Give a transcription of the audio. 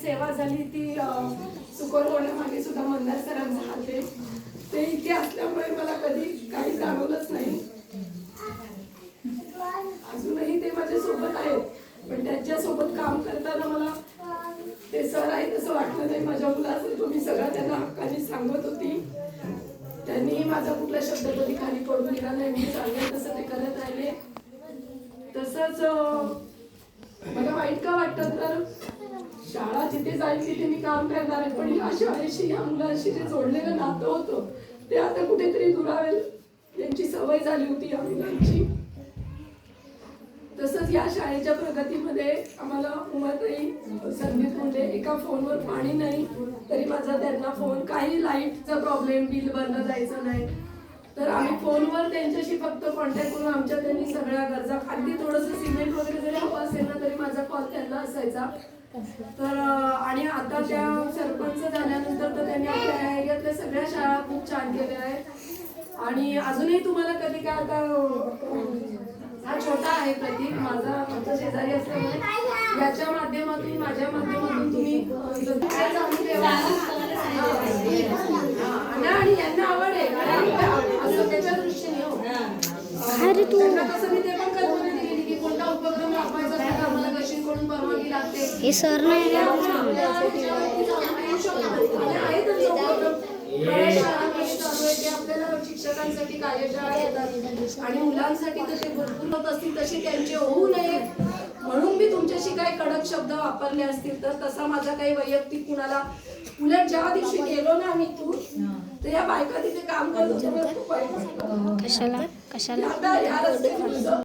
सेवा झाली ती सुकर होण्यामागे सुद्धा मंदार सरांचा हात आहे. ते इथे असल्यामुळे मला कधी काही जाणवलंच नाही. अजूनही ते माझ्या सोबत आहेत, पण त्यांच्या सोबत काम करताना मला ते सर आहेत असं वाटलं नाही. माझ्या मुलाचं मी सगळं त्यांना हक्काने सांगत होती. त्यांनी माझा कुठला शब्द कधी खाली पडून दिला नाही. मी सांगेल तसं ते करत राहिले. तसंच मला वाईट का वाटतं तर शाळा जिथे जाईल तिथे मी काम करणार आहे, पण या शाळेशी या मुलांशी जे जोडलेलं नातं होतं ते आता कुठेतरी दुरावेल यांची सवय झाली होती या मुलांची. तसंच या शाळेच्या प्रगतीमध्ये आम्हाला उमाताई संदीप मुंडे एका फोनवर पाणी नाही तरी माझा त्यांना फोन, काही लाईटचा प्रॉब्लेम, बिल भरणं जायचं नाही तर आम्ही फोनवर त्यांच्याशी फक्त कॉन्टॅक्ट करून आमच्या त्यांनी सगळ्या गरजा, अगदी थोडंसं सिमेंट वगैरे जरी हवं असेल ना तरी माझा कॉल त्यांना असायचा. तर आणि आता त्या सरपंच झाल्यानंतर तर त्यांनी आपल्या एरियातल्या सगळ्या शाळा खूप छान केल्या आहेत. आणि अजूनही तुम्हाला कधी काय, आता हा छोटा आहे प्रतीक माझा शेजारी असल्यामुळे याच्या माध्यमातून माझ्या माध्यमातून तुम्ही काय जाणून ठेवा. आणि यांना आवड आहे असं त्याच्या दृष्टीने त्यांना कसं मी ते पण कल्पना दिली की कोणता उपक्रम राबवायचा असला तर आम्हाला कशीकडून परवानगी लागते. हे सर नाही आपल्याला शिक्षकांसाठी कार्यशाळा येतात आणि मुलांसाठी तसे भरपूर होत असतील तसे त्यांचे होऊ नये म्हणून मी तुमच्याशी काही कडक शब्द वापरले असतील तर तसा माझा काही वैयक्तिक कुणाला, उलट ज्या दिवशी गेलो ना आम्ही इथून तर या बायका तिथे काम करत होत्या. कशाला आता या रस्त्याने